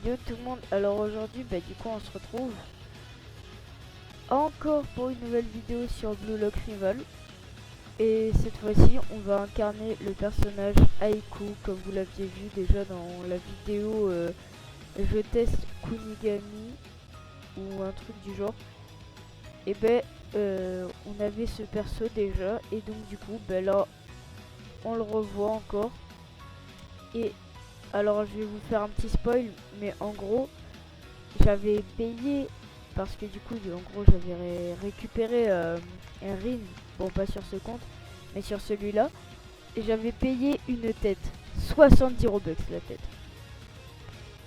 Yo tout le monde, alors aujourd'hui du coup on se retrouve encore pour une nouvelle vidéo sur Blue Lock Rival. Et cette fois-ci on va incarner le personnage Aiku, comme vous l'aviez vu déjà dans la vidéo je teste Kunigami ou un truc du genre. Et on avait ce perso déjà, et donc du coup là on le revoit encore. Et alors je vais vous faire un petit spoil, mais en gros j'avais payé parce que du coup en gros j'avais récupéré un ring, bon pas sur ce compte mais sur celui-là, et j'avais payé une tête, 70 Robux la tête.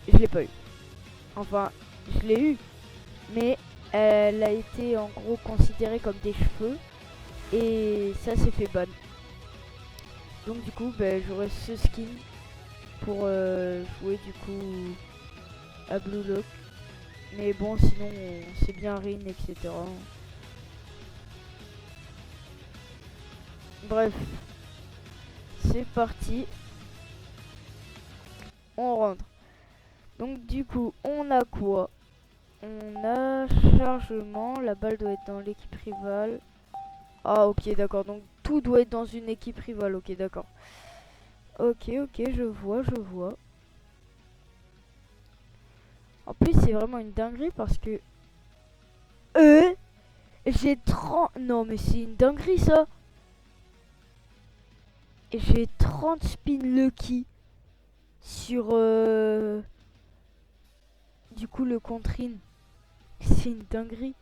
Je l'ai pas eu. Enfin, je l'ai eu, mais elle a été en gros considérée comme des cheveux et ça s'est fait ban. Donc du coup j'aurai ce skin pour jouer du coup à Blue Lock. Mais bon, sinon c'est bien Rin, etc. Bref, c'est parti. On rentre. Donc du coup, on a quoi? On a chargement, la balle doit être dans l'équipe rivale. Ah ok, d'accord, donc tout doit être dans une équipe rivale, ok, d'accord. Ok, je vois. En plus, c'est vraiment une dinguerie parce que... j'ai 30... Non, mais c'est une dinguerie, ça. J'ai 30 spin lucky sur... Du coup, le contre-in. C'est une dinguerie.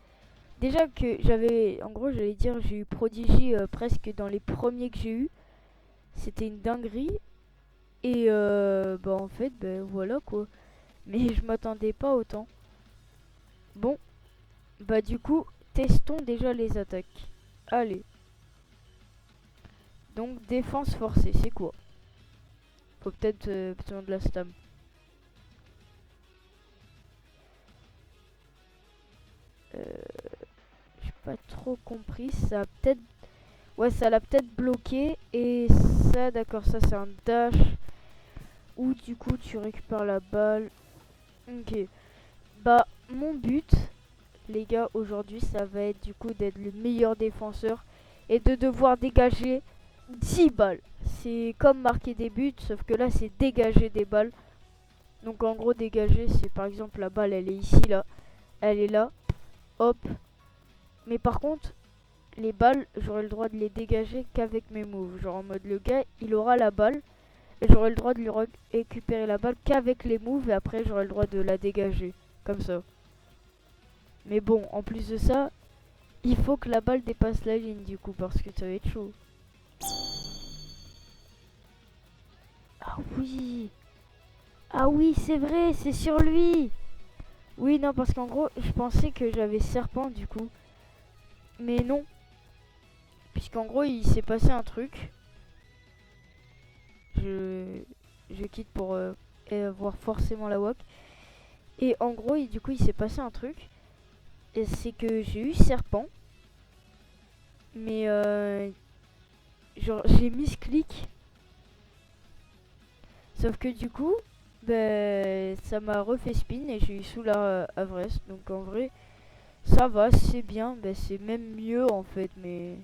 Déjà que j'avais... En gros, j'allais dire, j'ai eu Prodigy presque dans les premiers que j'ai eu. C'était une dinguerie. Et en fait, voilà quoi. Mais je m'attendais pas autant. Bon, du coup, testons déjà les attaques. Allez. Donc, défense forcée, c'est quoi? Faut peut-être besoin de la stam. J'ai pas trop compris. Ça a peut-être... Ouais, ça l'a peut-être bloqué. Et ça, d'accord, ça c'est un dash. Ou du coup, tu récupères la balle. Ok. Mon but, les gars, aujourd'hui, ça va être du coup d'être le meilleur défenseur et de devoir dégager 10 balles. C'est comme marquer des buts, sauf que là, c'est dégager des balles. Donc, en gros, dégager, c'est par exemple la balle, elle est ici, là. Elle est là. Hop. Mais par contre, les balles, j'aurai le droit de les dégager qu'avec mes moves. Genre en mode, le gars, il aura la balle. Et j'aurai le droit de lui récupérer la balle qu'avec les moves. Et après, j'aurai le droit de la dégager. Comme ça. Mais bon, en plus de ça, il faut que la balle dépasse la ligne du coup, parce que ça va être chaud. Ah oui. Ah oui, c'est vrai, c'est sur lui. Oui, non, parce qu'en gros, je pensais que j'avais serpent du coup. Mais non. Puisqu'en gros, il s'est passé un truc. Je quitte pour voir forcément la WAC. Et en gros, du coup, il s'est passé un truc. Et c'est que j'ai eu serpent. Mais genre, j'ai mis ce clic. Sauf que du coup, ça m'a refait spin et j'ai eu Solar Avrest. Donc en vrai, ça va, c'est bien. C'est même mieux en fait. Mais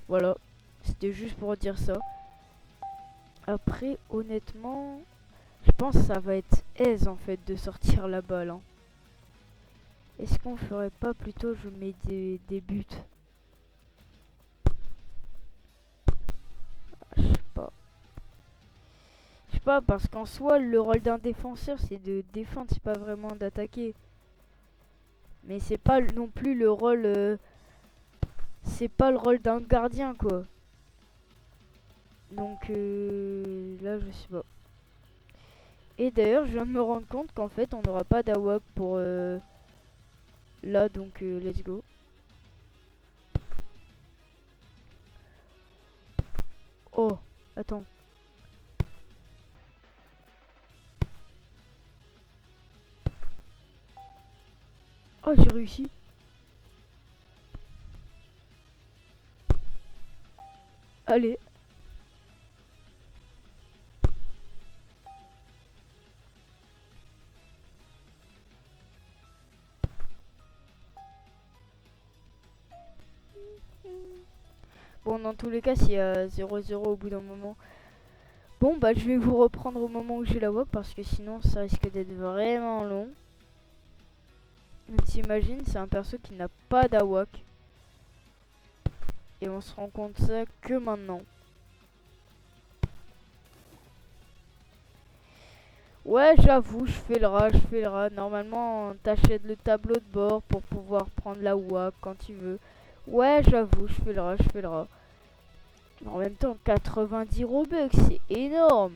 voilà, c'était juste pour dire ça. Après, honnêtement, je pense que ça va être aise en fait de sortir la balle. Hein. Est-ce qu'on ferait pas plutôt je mets des buts? Je sais pas. Je sais pas, parce qu'en soi, le rôle d'un défenseur, c'est de défendre, c'est pas vraiment d'attaquer. Mais c'est pas non plus le rôle... c'est pas le rôle d'un gardien, quoi. Donc là, je sais pas. Et d'ailleurs, je viens de me rendre compte qu'en fait, on n'aura pas d'AWAC pour là, donc let's go. Oh, attends. Oh, j'ai réussi. Allez. Bon, dans tous les cas, s'il y a 0-0 au bout d'un moment. Bon, bah, je vais vous reprendre au moment où j'ai la WOC parce que sinon, ça risque d'être vraiment long. T'imagines, c'est un perso qui n'a pas d'AWAC. Et on se rend compte ça que maintenant. Ouais, j'avoue, je fais le rat. Normalement, t'achètes le tableau de bord pour pouvoir prendre la WAC quand tu veux. Ouais, j'avoue, je fais le rat. Mais en même temps, 90 Robux, c'est énorme.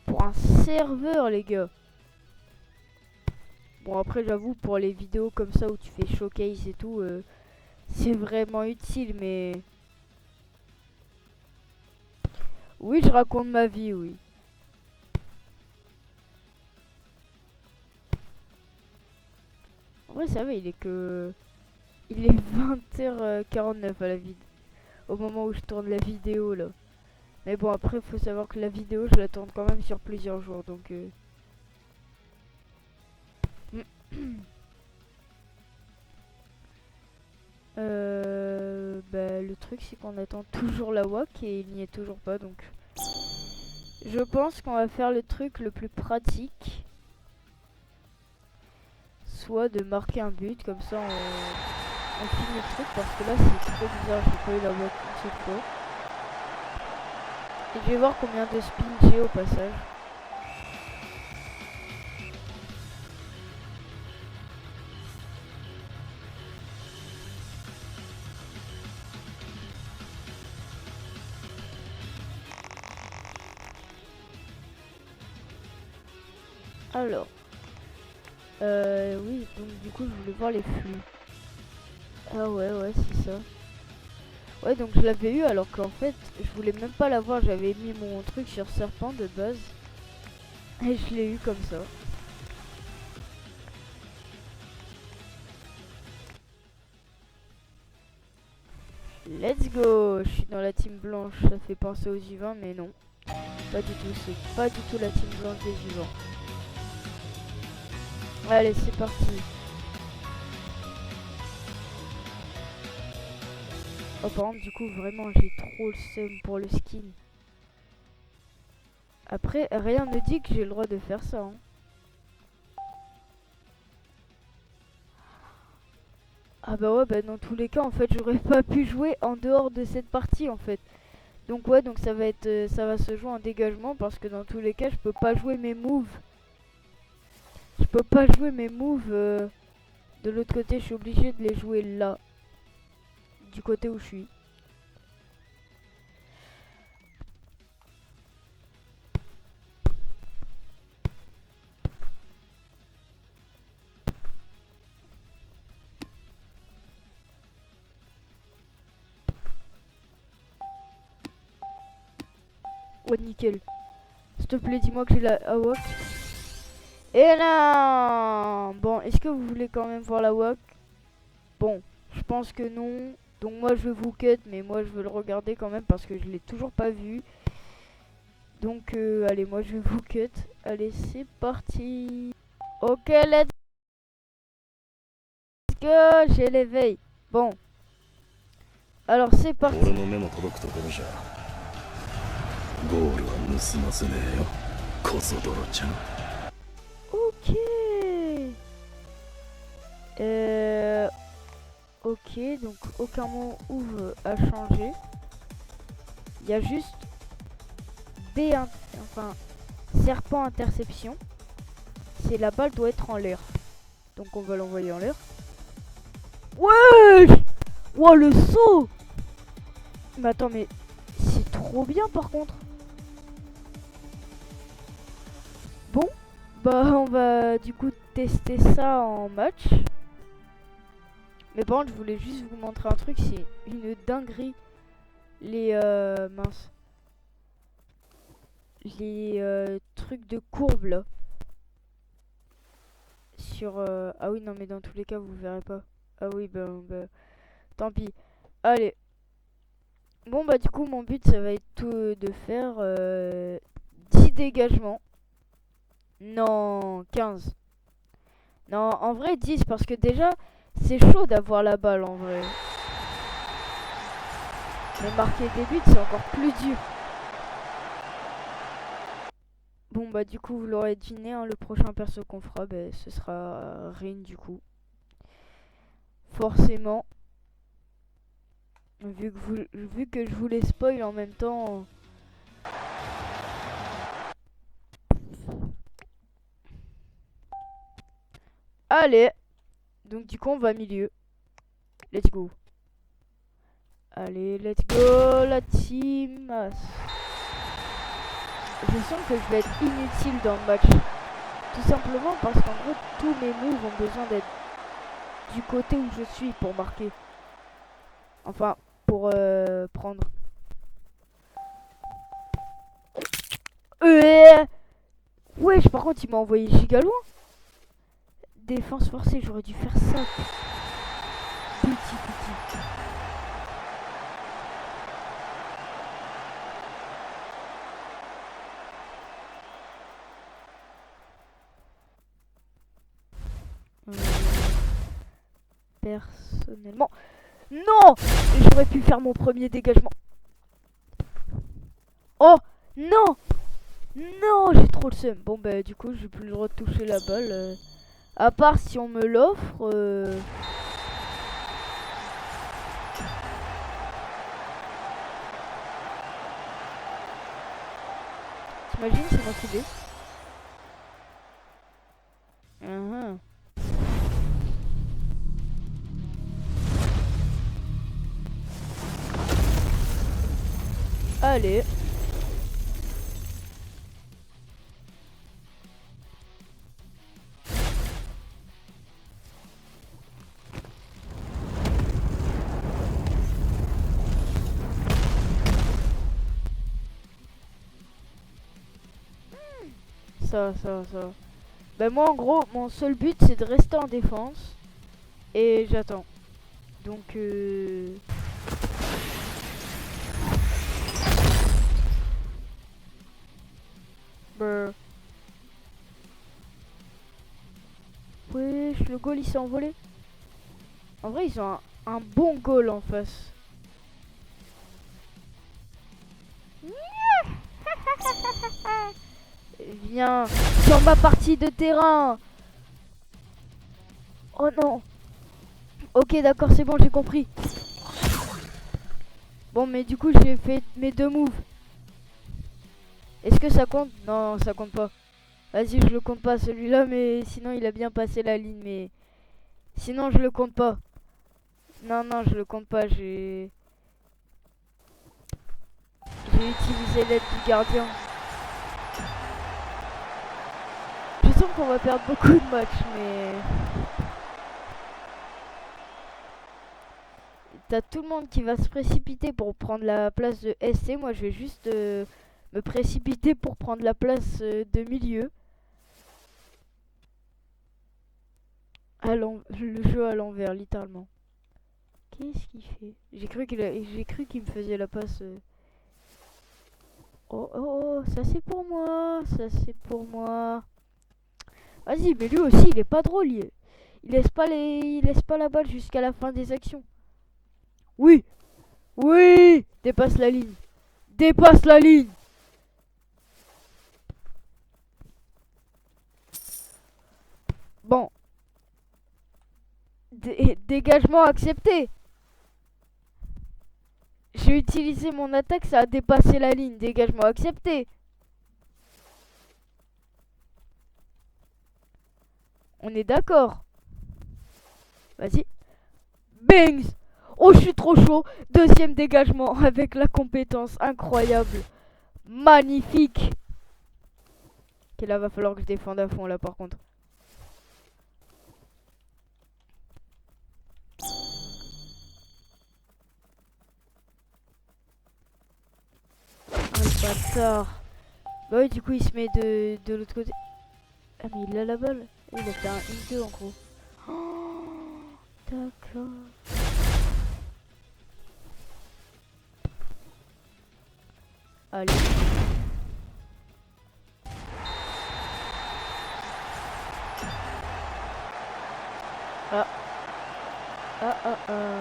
Pour un serveur, les gars. Bon, après, j'avoue, pour les vidéos comme ça où tu fais showcase et tout, c'est vraiment utile, mais... Oui, je raconte ma vie, oui. En vrai, ça va, il est que... Il est 20h49 à la vidéo. Au moment où je tourne la vidéo, là. Mais bon, après, faut savoir que la vidéo, je la tourne quand même sur plusieurs jours, donc... Bah, le truc, c'est qu'on attend toujours la WAC et il n'y est toujours pas, donc... Je pense qu'on va faire le truc le plus pratique. Soit de marquer un but, comme ça on finit le truc, parce que là c'est trop bizarre, j'ai pas eu la WAC une seule fois. Et je vais voir combien de spins j'ai au passage. Alors, oui, donc du coup je voulais voir les flux. Ah ouais, c'est ça. Ouais, donc je l'avais eu alors qu'en fait, je voulais même pas l'avoir, j'avais mis mon truc sur serpent de base. Et je l'ai eu comme ça. Let's go! Je suis dans la team blanche, ça fait penser aux U20, mais non. Pas du tout, c'est pas du tout la team blanche des U20. Allez, c'est parti. Oh, par contre, du coup, vraiment, j'ai trop le seum pour le skin. Après, rien ne dit que j'ai le droit de faire ça. Hein. Ah bah ouais, bah dans tous les cas, en fait, j'aurais pas pu jouer en dehors de cette partie, en fait. Donc ouais, donc ça va être, ça va se jouer en dégagement parce que dans tous les cas, je peux pas jouer mes moves. Je peux pas jouer mes moves de l'autre côté, je suis obligé de les jouer là, du côté où je suis. Ouais, nickel. S'il te plaît, dis-moi que j'ai la AWAC. Et là, bon, est-ce que vous voulez quand même voir la WAC? Bon, je pense que non. Donc moi je vais vous cut, mais moi je veux le regarder quand même parce que je l'ai toujours pas vu. Donc allez, moi je vais vous cut. Allez, c'est parti. Ok, let's go. J'ai l'éveil. Bon. Alors c'est parti. Ok. Ok, donc aucun mot ouvre a changé. Il y a juste enfin serpent interception. C'est la balle doit être en l'air. Donc on va l'envoyer en l'air. Ouais. Wow, le saut. Mais attends, mais c'est trop bien par contre. Bon, bah on va du coup tester ça en match. Mais par contre, je voulais juste vous montrer un truc, c'est une dinguerie. Les mince. Les trucs de courbe là. Sur ah oui, non mais dans tous les cas, vous verrez pas. Ah oui, bah tant pis. Allez. Bon bah du coup, mon but ça va être tout de faire 10 dégagements. Non, 15. Non, en vrai 10 parce que déjà C'est chaud d'avoir la balle en vrai. Mais marquer des buts, c'est encore plus dur. Bon bah du coup vous l'aurez deviné, hein, le prochain perso qu'on fera, bah, ce sera Rin du coup. Forcément. Vu que je voulais spoil en même temps. Allez. Donc du coup on va milieu. Let's go. Allez, let's go la team. Je sens que je vais être inutile dans le match. Tout simplement parce qu'en gros tous mes moves ont besoin d'être du côté où je suis pour marquer. Enfin, pour prendre. Wesh, par contre il m'a envoyé giga loin. Défense forcée, j'aurais dû faire ça. Petit. Personnellement. Non! J'aurais pu faire mon premier dégagement. Oh! Non! Non! J'ai trop le seum. Bon bah du coup j'ai plus le droit de toucher la balle. À part si on me l'offre. T'imagines, c'est moi qui l'ai. Allez. Ça. Bah moi en gros, mon seul but c'est de rester en défense. Et j'attends. Donc wesh, le goal il s'est envolé. En vrai ils ont un bon goal en face. Viens sur ma partie de terrain. Oh non. Ok d'accord, c'est bon, j'ai compris. Bon mais du coup j'ai fait mes deux moves. Est-ce que ça compte? Non, ça compte pas. Vas-y, je le compte pas celui-là, mais sinon il a bien passé la ligne, mais sinon je le compte pas. Non, je le compte pas, j'ai utilisé l'aide du gardien. Je sens qu'on va perdre beaucoup de matchs, mais t'as tout le monde qui va se précipiter pour prendre la place de SC. Moi, je vais juste me précipiter pour prendre la place de milieu. Le jeu à l'envers, littéralement. Qu'est-ce qu'il fait? J'ai cru qu'il me faisait la passe. Oh, ça c'est pour moi, Vas-y, mais lui aussi, il est pas drôle. Il laisse pas la balle jusqu'à la fin des actions. Oui, dépasse la ligne. Bon, dégagement accepté. J'ai utilisé mon attaque, ça a dépassé la ligne. Dégagement accepté. On est d'accord. Vas-y. Bangs. Oh, je suis trop chaud. Deuxième dégagement avec la compétence incroyable. Magnifique. Ok, là, va falloir que je défende à fond, là, par contre. Oh, le bâtard. Bah oui, du coup, il se met de l'autre côté. Ah, mais il a la balle. Il a fait un 1-2 en gros. Oh, d'accord. Allez. Ah. Ah ah ah.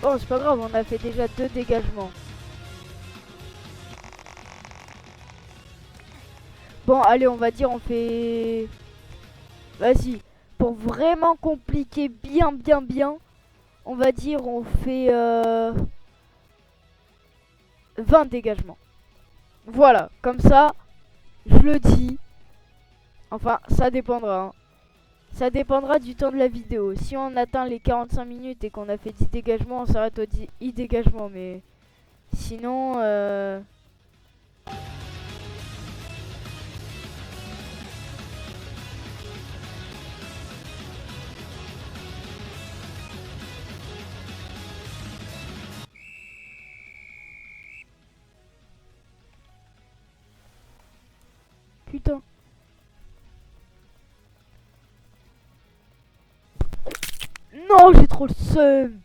Bon, c'est pas grave, on a fait déjà 2 dégagements. Bon, allez, on va dire, on fait... Vas-y, pour vraiment compliquer bien, on va dire, on fait 20 dégagements. Voilà, comme ça, je le dis. Enfin, ça dépendra. Hein. Ça dépendra du temps de la vidéo. Si on atteint les 45 minutes et qu'on a fait 10 dégagements, on s'arrête aux 10 dégagements. Mais sinon... Putain. Non, j'ai trop le seum.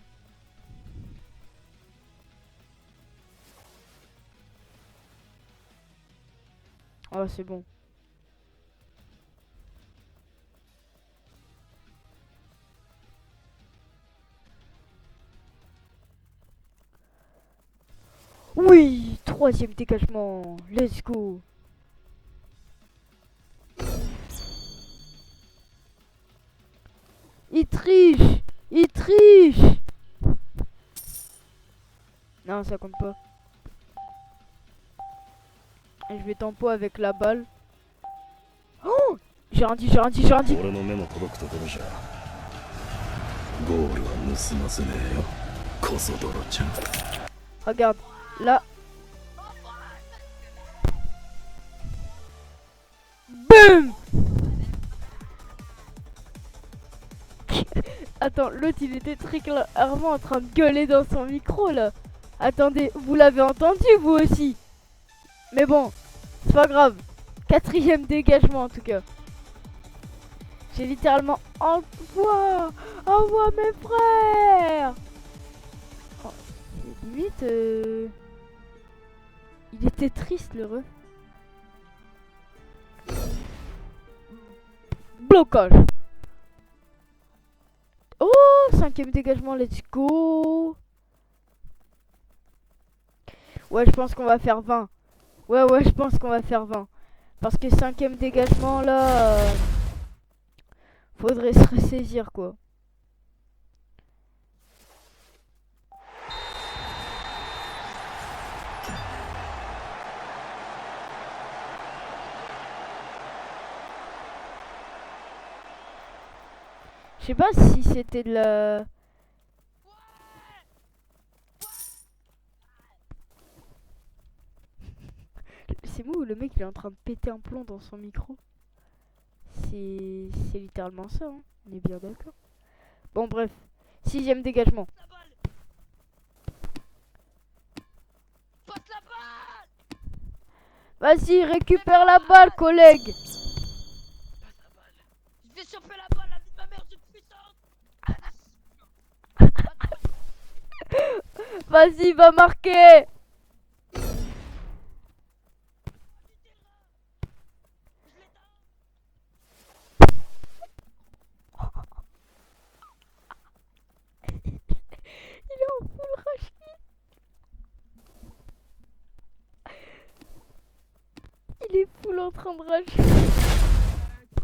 Oh, c'est bon. Oui, 3e dégagement. Let's go. Il triche. Il triche. Non, ça compte pas. Et je vais tempo avec la balle. Oh, j'ai rien dit. Regarde, là. Boum. Attends, l'autre il était très clairement en train de gueuler dans son micro là. Attendez, vous l'avez entendu vous aussi. Mais bon, c'est pas grave. 4e dégagement en tout cas. J'ai littéralement envoie mes frères. Oh, limite, il était triste le ref. Blocage. Oh, 5e dégagement, let's go. Ouais, je pense qu'on va faire 20. Ouais, je pense qu'on va faire 20. Parce que 5e dégagement là, faudrait se ressaisir quoi. Je sais pas si c'était de la... C'est moi ou le mec il est en train de péter un plomb dans son micro. C'est littéralement ça, hein. On est bien d'accord. Bon bref, 6e dégagement. Vas-y, récupère la balle, collègue. Je vais choper la balle, la vie de ma mère, je suis puissante. Vas-y, va marquer. Il est en full rush. Il est full en train de rush. Arrête.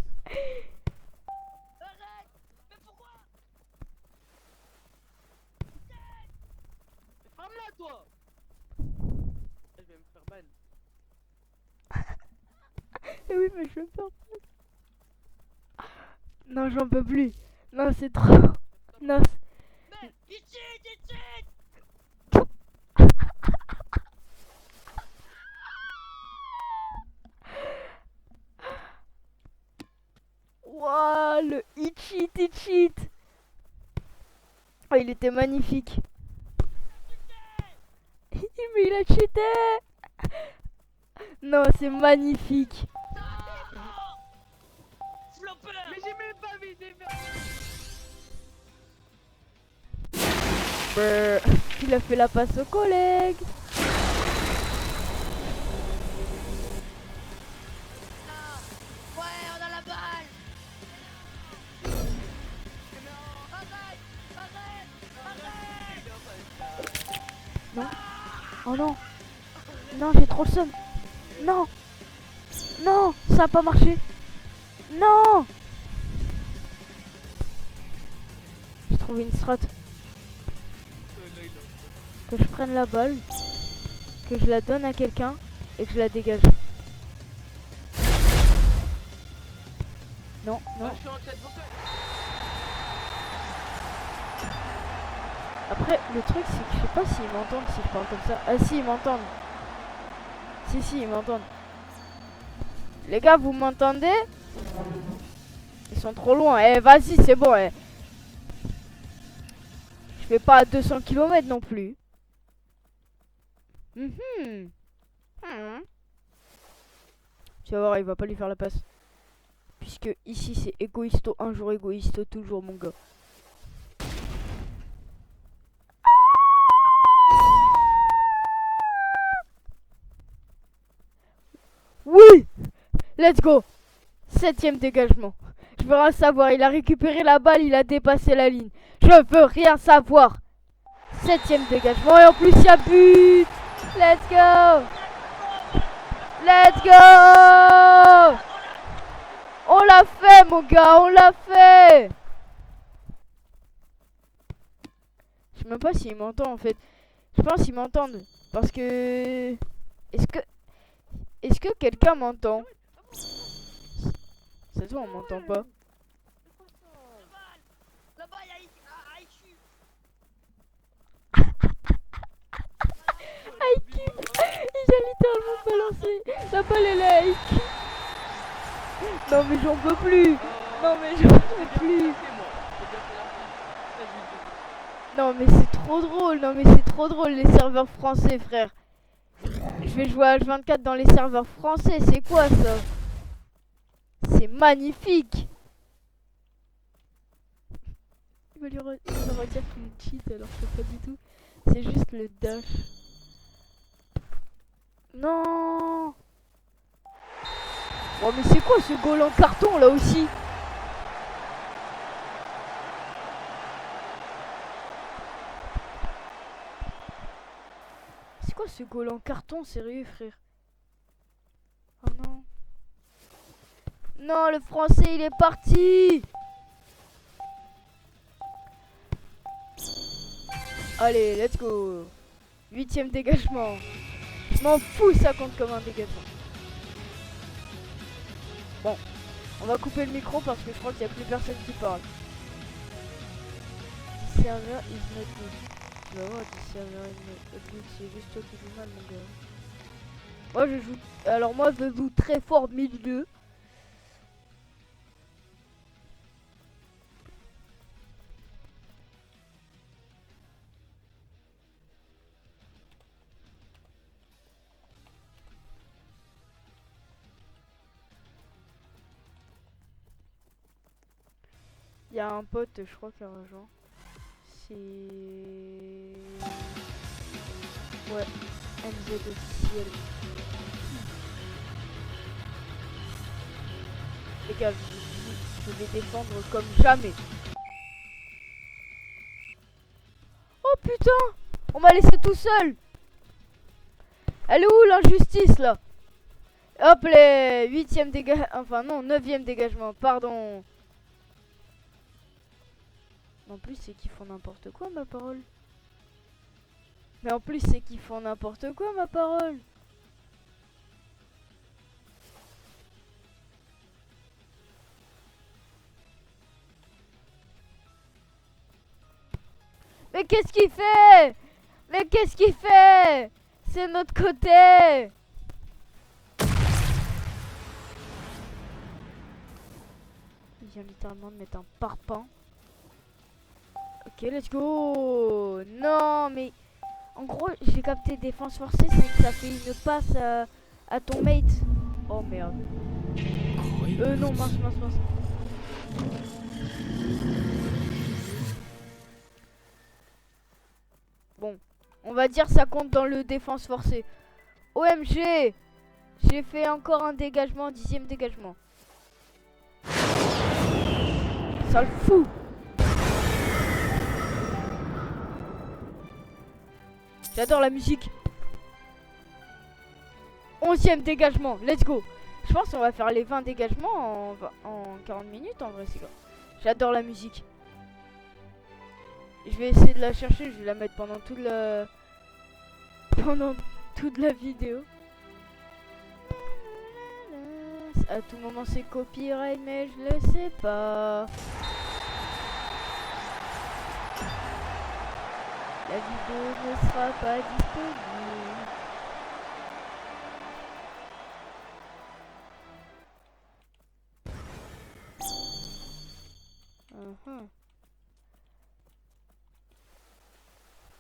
Mais pourquoi? Mais ferme-la toi. Je vais me faire ban. Eh oui, mais je veux pas. Non, j'en peux plus. Non, c'est trop. Non. Mais il cheat. Wouah, le hit cheat. Oh, il était magnifique. Mais il a cheaté. Non, c'est magnifique. Flopper. Mais j'ai même pas visé. Il a fait la passe au collègue. Oh non. Non, j'ai trop le seum. Non. Non, ça a pas marché. Non. J'ai trouvé une strat. Là, il a- Que je prenne la balle, que je la donne à quelqu'un et que je la dégage. Non, non. Ah, je suis en chat pour toi. Après, le truc, c'est que je sais pas s'ils m'entendent si je parle comme ça. Ah si, ils m'entendent. Si, ils m'entendent. Les gars, vous m'entendez? Ils sont trop loin. Eh, vas-y, c'est bon. Eh. Je vais pas à 200 km non plus. Mhm. Mhm. Tu vas voir, il va pas lui faire la passe. Puisque ici, c'est égoïsto, un jour égoïsto, toujours, mon gars. Oui! Let's go! 7ème dégagement. Je veux rien savoir. Il a récupéré la balle, il a dépassé la ligne. Je veux rien savoir. 7ème dégagement et en plus il y a but. Let's go! Let's go! On l'a fait mon gars, on l'a fait! Je sais même pas s'ils m'entendent en fait. Je pense qu'ils m'entendent. Parce que... Est-ce que quelqu'un m'entend? C'est toi, on m'entend pas. Là-bas, il y a IQ. IQ. Il a littéralement balancé. La balle elle est à IQ. Non mais j'en peux plus. Non mais j'en peux plus. Non mais c'est trop drôle. Non mais c'est trop drôle les serveurs français frère. Je vais jouer à H24 dans les serveurs français. C'est quoi ça? C'est magnifique. Il va lui dire qu'il cheat alors que pas du tout. C'est juste le dash. Non. Oh mais c'est quoi ce goal en carton là aussi? C'est quoi ce goal en carton sérieux frère? Oh non. Non le français il est parti. Allez let's go. 8ème dégagement. Je m'en fous ça compte comme un dégagement. Bon. On va couper le micro parce que je crois qu'il n'y a plus personne qui parle. This server is not good. Tu vas voir, this server is not good. C'est juste toi qui joues mal, mon gars. Moi, je joue. Alors, moi, je joue très fort milieu. Il y a un pote, je crois, qui a rejoint. C'est. Ouais, MZ officiel. Les gars, je vais défendre comme jamais. Oh putain! On m'a laissé tout seul! Elle est où l'injustice là? Hop les 8ème dégagement. Enfin non, 9ème dégagement, pardon. En plus c'est qu'ils font n'importe quoi ma parole. Mais en plus c'est qu'ils font n'importe quoi ma parole. Mais qu'est-ce qu'il fait? Mais qu'est-ce qu'il fait? C'est notre côté. Il vient littéralement de mettre un parpaing. Ok, let's go. Non, mais en gros, j'ai capté défense forcée, c'est que ça fait une passe à ton mate. Oh merde. Non, mince. Bon, on va dire ça compte dans le défense forcée. OMG, j'ai fait encore un dégagement, 10ème dégagement. Ça le fout. J'adore la musique. 11e dégagement, let's go. Je pense qu'on va faire les 20 dégagements en 40 minutes en vrai, c'est quoi. J'adore la musique. Je vais essayer de la chercher, je vais la mettre pendant toute la vidéo. À tout moment c'est copyright mais je le sais pas. La vidéo ne sera pas disponible.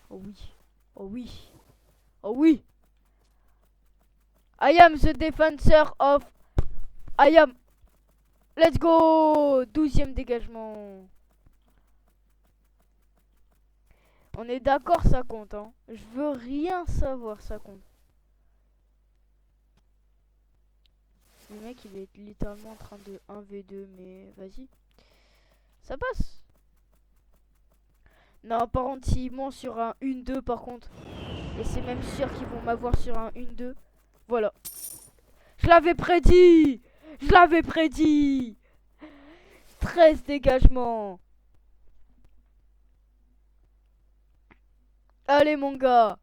Oh oui. Oh oui. Oh oui. I am the defensor of... I am... Let's go. 12e dégagement. On est d'accord, ça compte, hein. Je veux rien savoir, ça compte. Le mec, il est littéralement en train de 1v2, mais vas-y. Ça passe. Non, par contre, s'ils montent sur un 1-2, par contre, et c'est même sûr qu'ils vont m'avoir sur un 1-2. Voilà. Je l'avais prédit. Je l'avais prédit. 13 dégagements. Allez mon gars.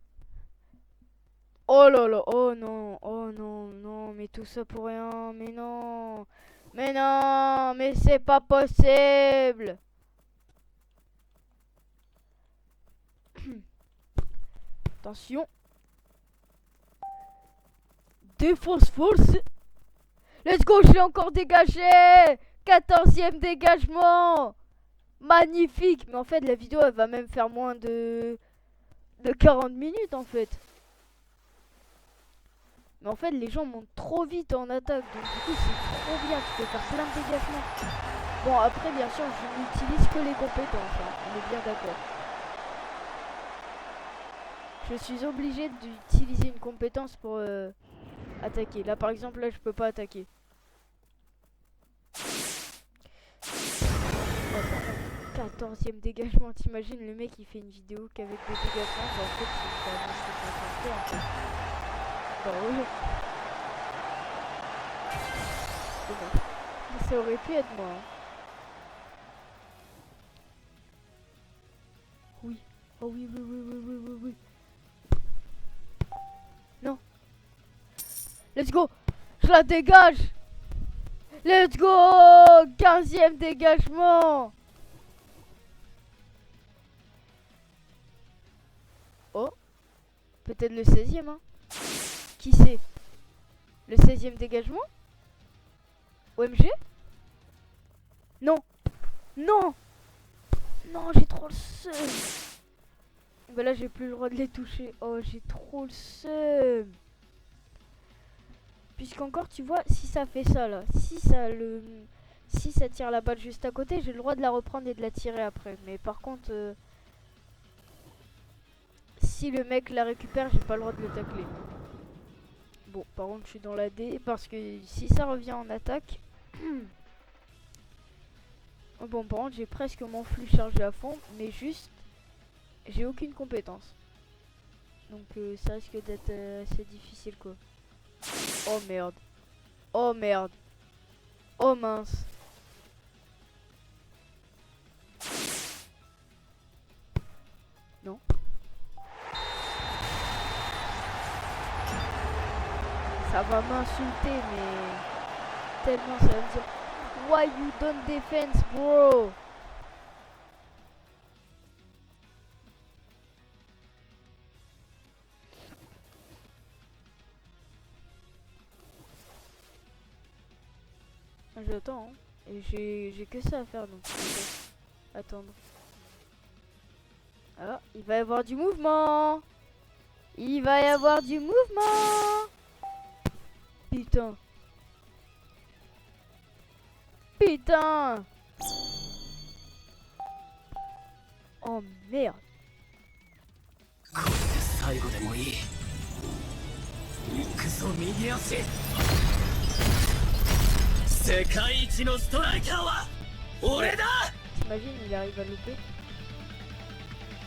Oh là là. Oh non. Oh non. Non. Mais tout ça pour rien. Mais non. Mais non. Mais c'est pas possible. Attention. Défense force. Let's go. Je l'ai encore dégagé. 14e dégagement. Magnifique. Mais en fait la vidéo elle va même faire moins de 40 minutes en fait. Mais en fait les gens montent trop vite en attaque. Donc du coup c'est trop bien. Tu peux faire plein de dégagements. Bon après bien sûr je n'utilise que les compétences. Hein. On est bien d'accord. Je suis obligé d'utiliser une compétence pour attaquer. Là par exemple là je peux pas attaquer. Oh, 14e dégagement, t'imagines le mec il fait une vidéo qu'avec des dégagements, bah, en fait c'est vraiment ce que je suis en train de faire en fait. Bah oui. Dommage. Mais ça aurait pu être moi. Hein. Oui. Oh oui, oui, oui, oui, oui, oui, oui. Non. Let's go. Je la dégage. Let's go. 15e dégagement. Oh. Peut-être le 16e, hein. Qui c'est? Le 16e dégagement? OMG? Non. Non. Non, j'ai trop le seum. Bah là, j'ai plus le droit de les toucher. Oh, j'ai trop le seum. Puisqu'encore, tu vois, si ça fait ça, là. Si ça tire la balle juste à côté, j'ai le droit de la reprendre et de la tirer après. Mais par contre... si le mec la récupère, j'ai pas le droit de le tacler. Bon, par contre, je suis dans la D. Parce que si ça revient en attaque... bon, par contre, j'ai presque mon flux chargé à fond. Mais juste... j'ai aucune compétence. Donc ça risque d'être assez difficile quoi. Oh merde. Oh merde. Oh mince. Non. Ça va m'insulter mais... tellement ça va me dire... Why you don't defense bro? J'attends, hein. Et j'ai que ça à faire donc attendre. Ah, il va y avoir du mouvement. Il va y avoir du mouvement. Putain. Putain. Oh merde. T'imagines, il arrive à louper.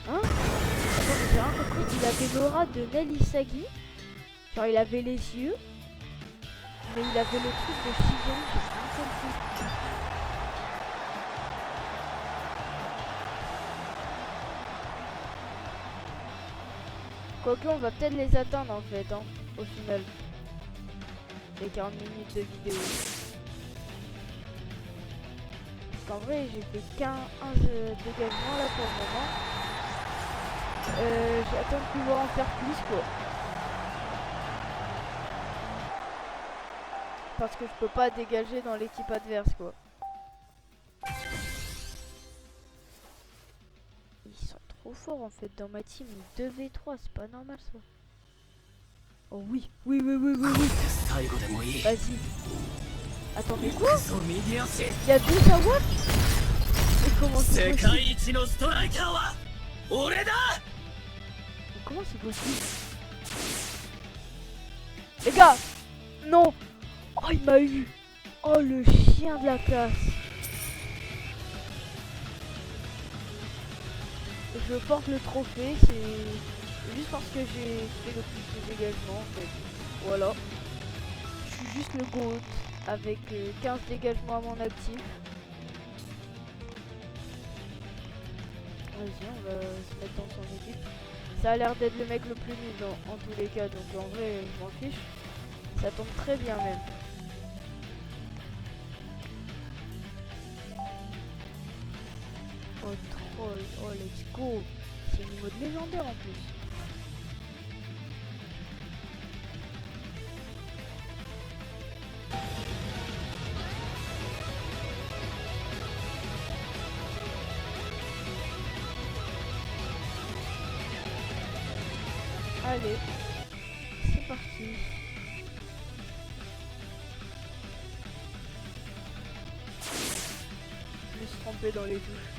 Hein? Attends, mais j'ai rien compris. Il avait l'aura de Nel Isagi. Genre, il avait les yeux. mais il avait le truc de Shigeri, j'ai pas compris. Quoique on va peut-être les atteindre en fait, hein, au final. Les 40 minutes de vidéo. Parce qu'en vrai, j'ai fait qu'un dégagement là pour le moment. J'attends de pouvoir en faire plus quoi. Parce que je peux pas dégager dans l'équipe adverse quoi. Ils sont trop forts en fait dans ma team. 2v3, c'est pas normal ça. Oh oui, oui. Vas-y. Attendez quoi? Il y a 2 Sawak? Et comment c'est possible? Comment c'est possible? Les gars! Non! Oh il m'a eu! Oh le chien de la classe! Je porte le trophée, c'est juste parce que j'ai fait le plus de dégagement en fait. Voilà. Je suis juste le GOAT avec 15 dégagements à mon actif. Vas-y, on va se mettre dans son équipe. Ça a l'air d'être le mec le plus nul en tous les cas, donc en vrai je m'en fiche. Ça tombe très bien même. Oh troll, oh let's go. C'est une mode légendaire en plus. Allez, c'est parti. Je me suis trompé dans les touches.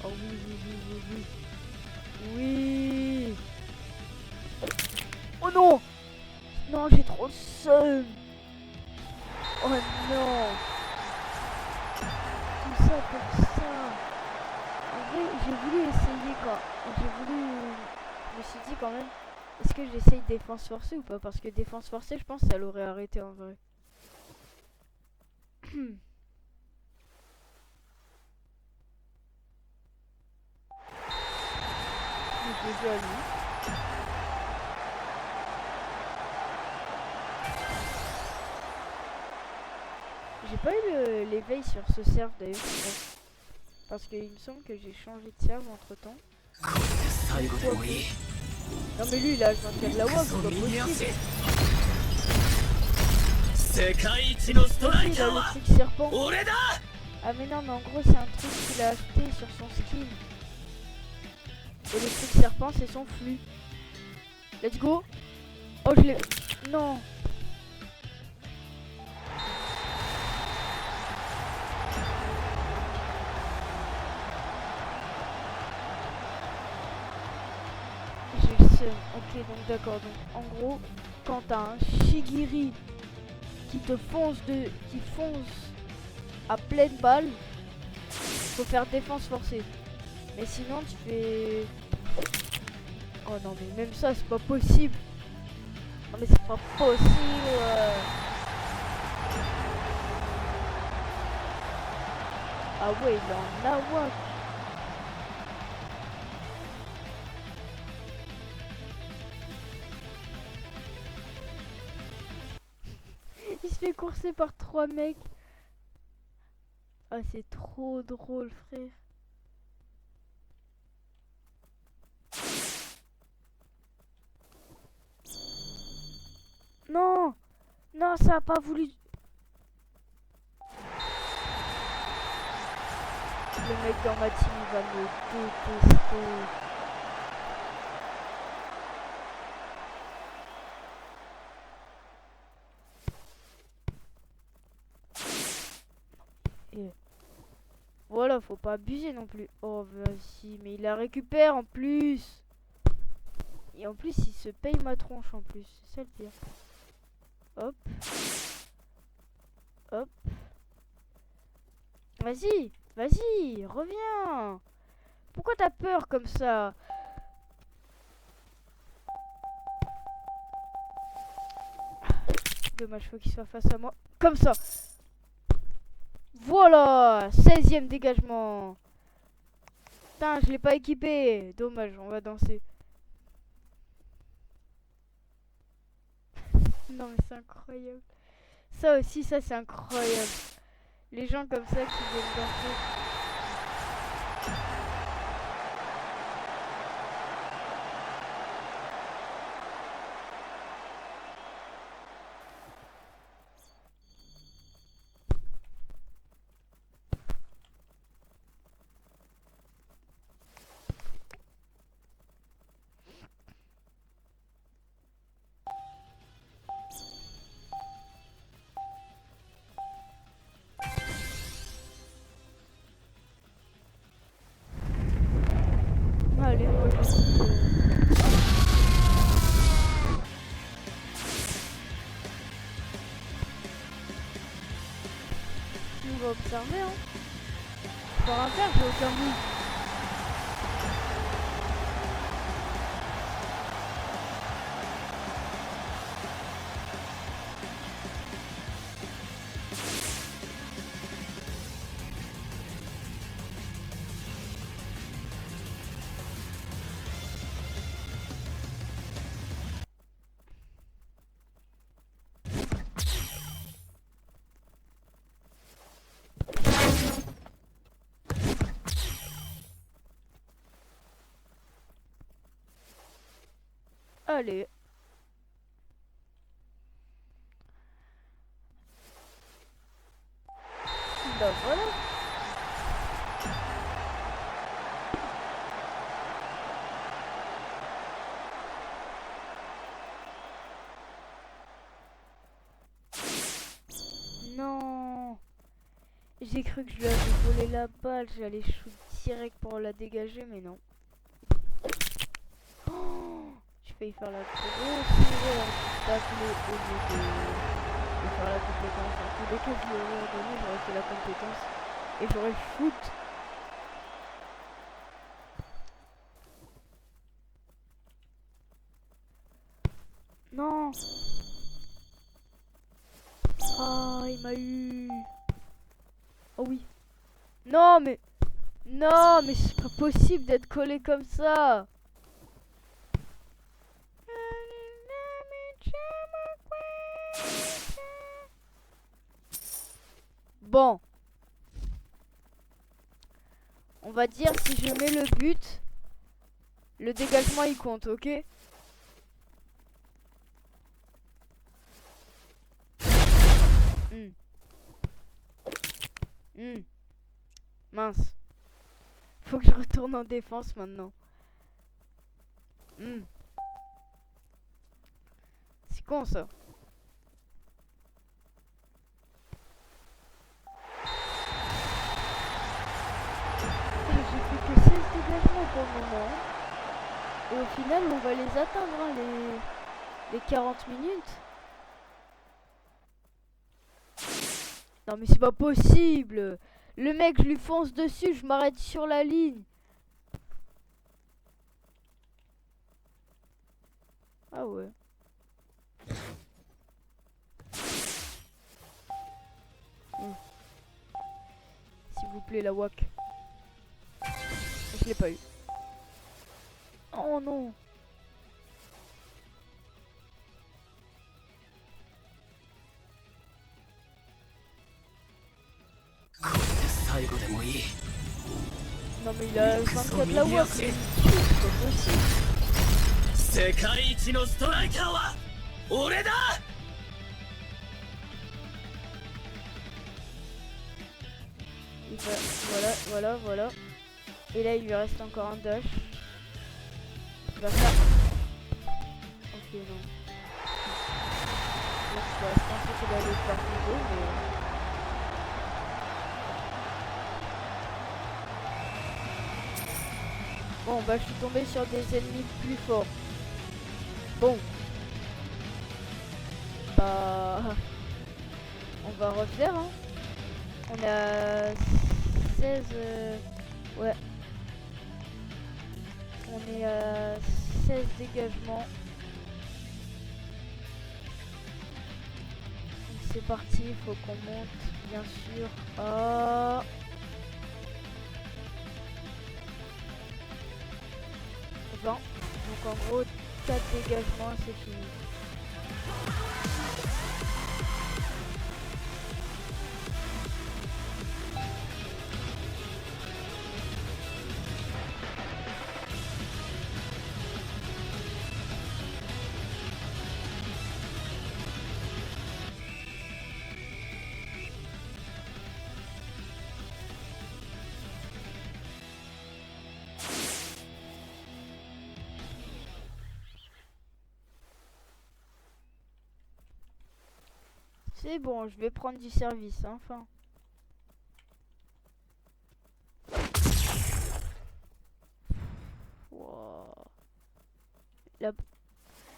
Oh oui. Oui. Oh non. Non, j'ai trop le seum. Oh non. Tout ça pour ça. En vrai, j'ai voulu essayer quand... Je me suis dit quand même, est-ce que j'essaye défense forcée ou pas? Parce que défense forcée, je pense que ça l'aurait arrêté en vrai. Déjà lui. J'ai pas eu l'éveil sur ce serve d'ailleurs. Parce qu'il me semble que j'ai changé de serve entre temps. Non mais lui il a ajouté de la WAP, c'est pas possible. Il a le truc serpent. Ah mais non mais en gros c'est un truc qu'il a acheté sur son skin. Et le truc serpent c'est son flux. Let's go. Oh je l'ai... Non. J'ai le seum. Ok donc d'accord. Donc en gros quand t'as un Shigiri qui fonce à pleine balle, faut faire défense forcée. Mais sinon tu fais... Oh non mais même ça c'est pas possible. Non mais c'est pas possible. Ah ouais il en a one. Il se fait courser par 3 mecs. Ah c'est trop drôle frère. Non. Non ça a pas voulu. Le mec dans ma team il va me détester. Et voilà, faut pas abuser non plus. Oh vas-y, mais il la récupère en plus. Et en plus il se paye ma tronche en plus, c'est ça le pire. Hop. Hop. Vas-y, vas-y, reviens. Pourquoi t'as peur comme ça? Dommage, faut qu'il soit face à moi. Comme ça. Voilà, 16e dégagement. Putain, je l'ai pas équipé. Dommage, on va danser. Non mais c'est incroyable. Ça aussi, ça c'est incroyable. Les gens comme ça qui viennent danser. Allez, moi je suis, on va observer, hein. Je peux rien faire, j'ai aucun move. Allez. Bah voilà. Non. J'ai cru que je lui avais volé la balle, j'allais shoot direct pour la dégager, mais non. Oh, j'ai failli faire la grosse erreur d'appeler au lieu de faire la compétence. En tous les cas, je lui aurais donné, j'aurais fait la compétence et j'aurais shoot. Non. Ah, il m'a eu. Oh oui. Non, mais... Non, mais c'est pas possible d'être collé comme ça. Bon. On va dire si je mets le but, le dégagement il compte, ok? Mince. Faut que je retourne en défense maintenant. C'est con ça. J'ai fait que 16 dégagements pour le moment. Et au final, on va les atteindre, hein, les 40 minutes. Non mais c'est pas possible. Le mec, je lui fonce dessus, je m'arrête sur la ligne. Ah ouais. S'il vous plaît, la WAC. Je l'ai pas eu. Oh non. Non mais il a 24 la WAC. C'est pas possible. Voilà. Et là il lui reste encore un dash. Il va faire. Ok non. Là, je pensais qu'il allait faire plus haut, mais. Bon bah je suis tombé sur des ennemis plus forts. Bon. Bah. On va refaire hein. On a 16... ouais. On est à 16 dégagements. c'est parti, il faut qu'on monte bien sûr à 20. Donc en gros 4 dégagements, c'est fini. C'est bon, je vais prendre du service, hein, enfin. Wow.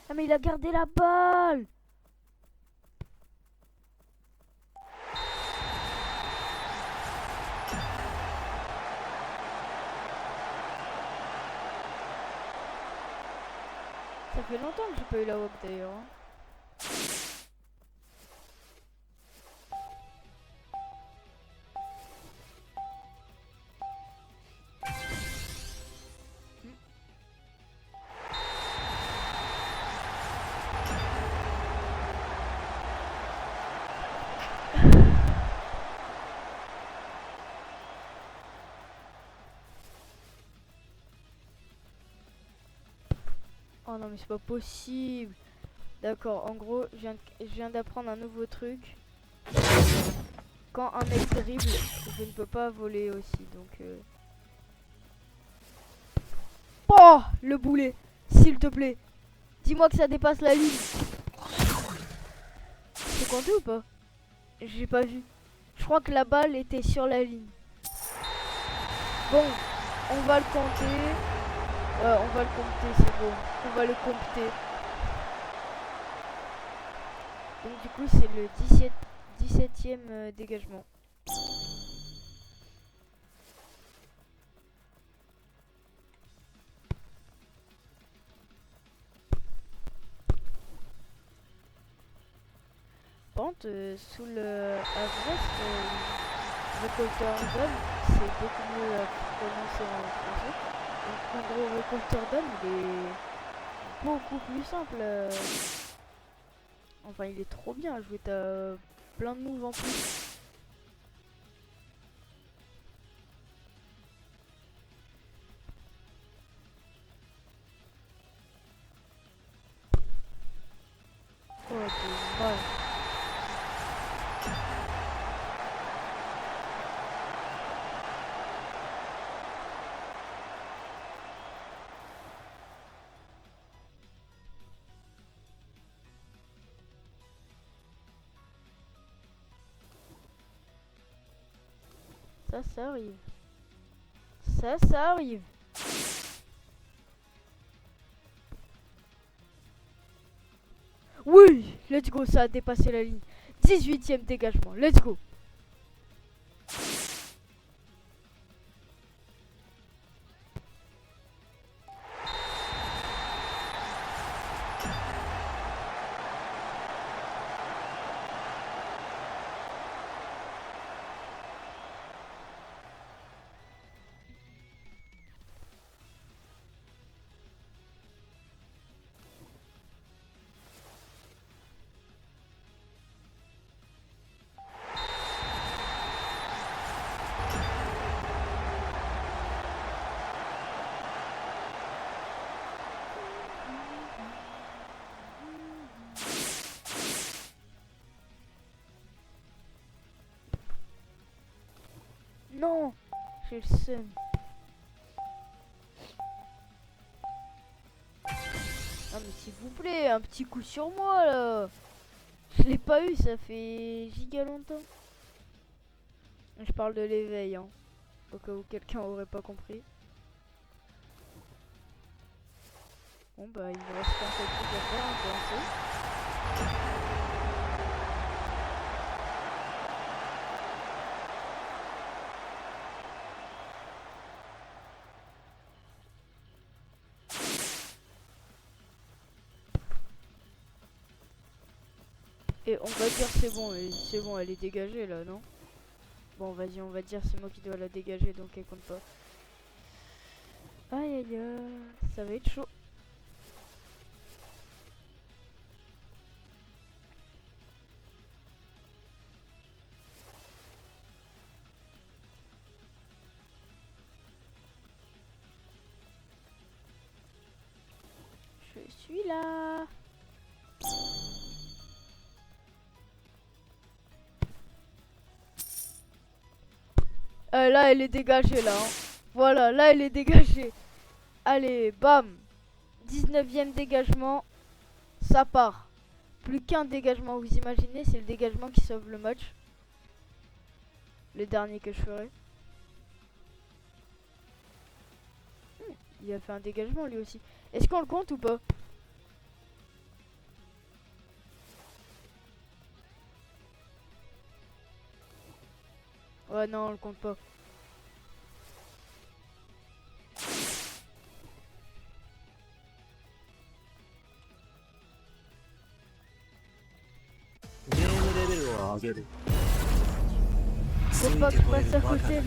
Ah mais il a gardé la balle. Ça fait longtemps que j'ai pas eu la walk d'ailleurs. Hein. Oh non mais c'est pas possible. D'accord, en gros, je viens d'apprendre un nouveau truc. Quand un mec dribble, je ne peux pas voler aussi, donc... Oh, le boulet, s'il te plaît. Dis-moi que ça dépasse la ligne. C'est compté ou pas? J'ai pas vu. Je crois que la balle était sur la ligne. Bon, on va le compter. On va le compter, c'est bon. On va le compter. Donc du coup, c'est le 17e dégagement. Sous le Everest, récolteur d'hommes, c'est beaucoup mieux prononcé en français. Donc en gros, récolteur d'hommes, il est beaucoup plus simple. Enfin, il est trop bien à jouer, t'as plein de moves en plus. Oh, dommage. Ça arrive. Ça arrive. Oui, let's go, ça a dépassé la ligne. 18e dégagement, let's go. Non, j'ai le seum. Ah mais s'il vous plaît, un petit coup sur moi là. Je l'ai pas eu, ça fait giga longtemps. Je parle de l'éveil, hein. Au cas où quelqu'un aurait pas compris. Bon bah il me reste un seul truc à faire, un peu. Et on va dire c'est bon, elle est dégagée là, non? Bon, vas-y, on va dire c'est moi qui dois la dégager, donc elle compte pas. Aïe aïe aïe, ça va être chaud. Je suis là. Là, elle est dégagée là. Hein. Voilà, là, elle est dégagée. Allez, bam. 19e dégagement. Ça part. Plus qu'un dégagement, vous imaginez, c'est le dégagement qui sauve le match. Le dernier que je ferai. Il a fait un dégagement lui aussi. Est-ce qu'on le compte ou pas? Ouais, non, on le compte pas. Faut pas que je passe à côté.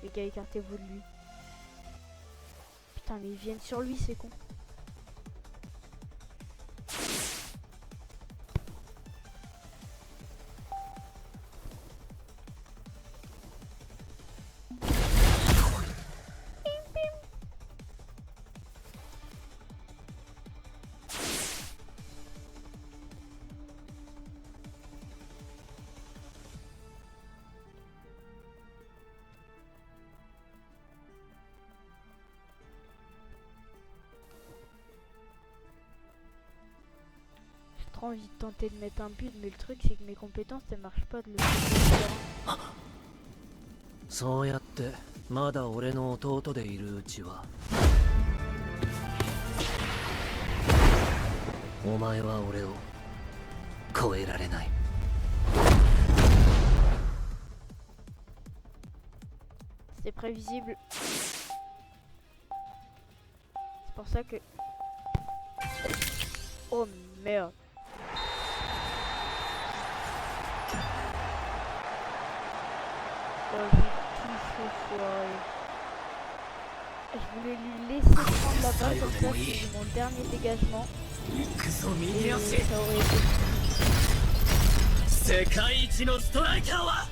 Les gars, écartez-vous de lui. Putain, mais ils viennent sur lui, c'est con. J'ai trop envie de tenter de mettre un but, mais le truc c'est que mes compétences elles marchent pas de le faire. そうやってまだ俺の弟でいるうちはお前は俺を超えられない。 C'est prévisible. C'est pour ça que... Oh merde. Oh, j'ai tout foiré. Je voulais lui laisser prendre la balle comme ça, c'est mon dernier dégagement. Et ça aurait été... 世界一のストライカーは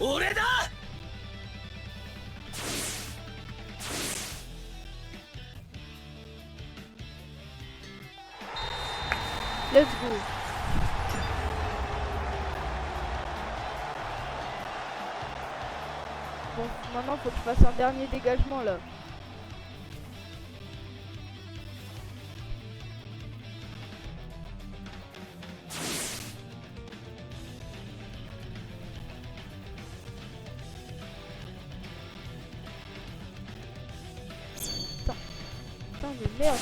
俺だ。 Let's go. Bon, maintenant faut que je fasse un dernier dégagement là. Putain de merde.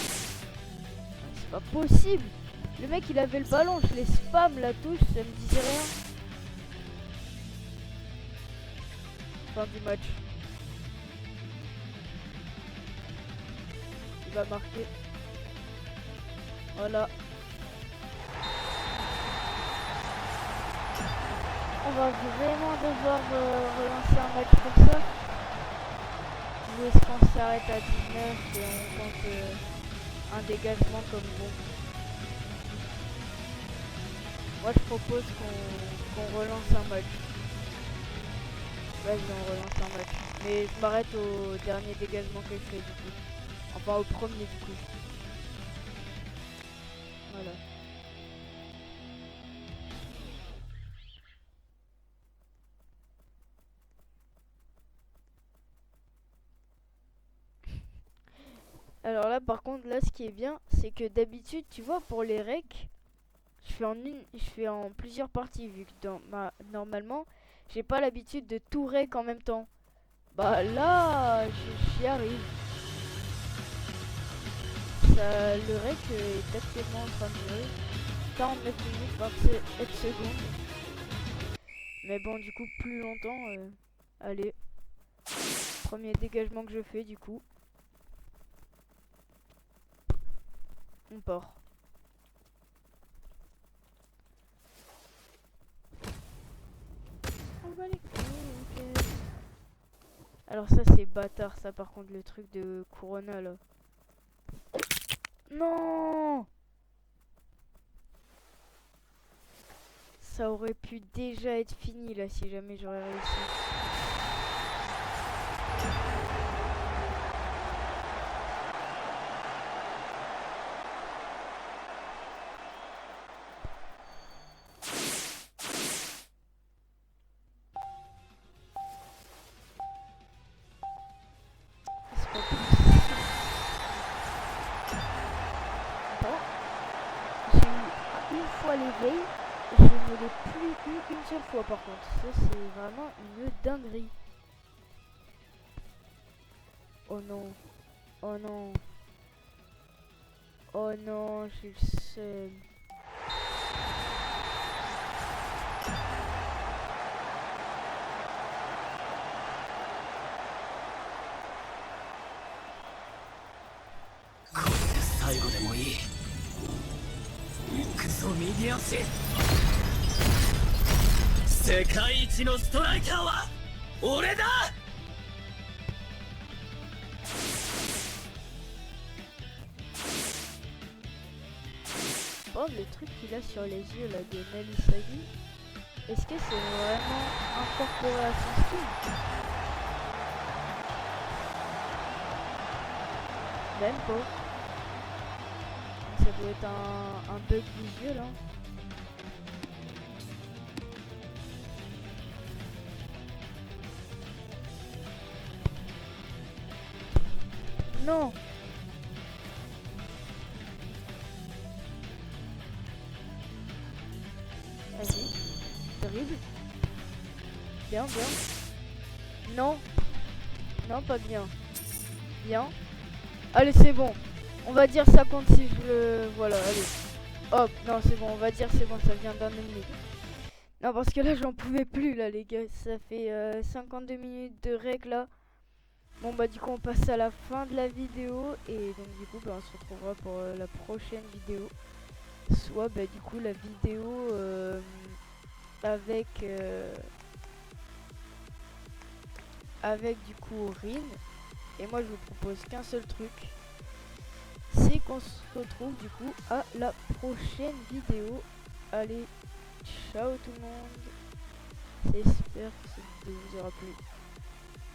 C'est pas possible. Le mec il avait le ballon, je l'ai spam la touche, ça me disait rien. Fin du match. Il va marquer. Voilà. On va vraiment devoir relancer un match comme ça. Ou est-ce qu'on s'arrête à 19 et on compte un dégagement comme bon? Moi je propose qu'on relance un match. Vas-y, on relance un match. Mais je m'arrête au dernier dégagement que je fais du coup. Enfin au premier du coup. Voilà. Alors là par contre là ce qui est bien c'est que d'habitude tu vois pour les recs je fais en plusieurs parties vu que normalement j'ai pas l'habitude de tout rec en même temps. Bah là j'y arrive. Ça, le rec est actuellement en train de durer 49 minutes 27 secondes. Mais bon du coup plus longtemps. Allez. Premier dégagement que je fais du coup. On part. m'en bats les couilles, ok. Alors ça c'est bâtard, ça par contre, le truc de Corona là. Non, ça aurait pu déjà être fini là si jamais j'aurais réussi. C'est pas possible. Bon, j'ai eu une fois l'éveil, je ne l'ai plus eu une seule fois par contre. Ça c'est vraiment une dinguerie. Oh non, oh non, oh non, j'ai le seum.最後でもいい。クソ右足。世界一のストライカーは俺だ。Oh, le truc qu'il a sur les yeux là de Nalisagi, est-ce que c'est vraiment incorporé à son skin? Même pas. Ça doit être un bug visuel hein. Non. Vas-y. Terrible. Bien, bien. Non. Non, pas bien. Bien. Allez, c'est bon. On va dire ça compte si je le... Voilà, allez. Hop, non, c'est bon. On va dire c'est bon, ça vient d'un ennemi. Non, parce que là, j'en pouvais plus, là, les gars. Ça fait 52 minutes de règle, là. Bon, bah, du coup, on passe à la fin de la vidéo. Et donc, du coup, bah, on se retrouvera pour la prochaine vidéo. Soit, bah, du coup, la vidéo avec... avec, du coup, Rin. Et moi, je vous propose qu'un seul truc. C'est qu'on se retrouve, du coup, à la prochaine vidéo. Allez, ciao tout le monde. J'espère que cette vidéo vous aura plu.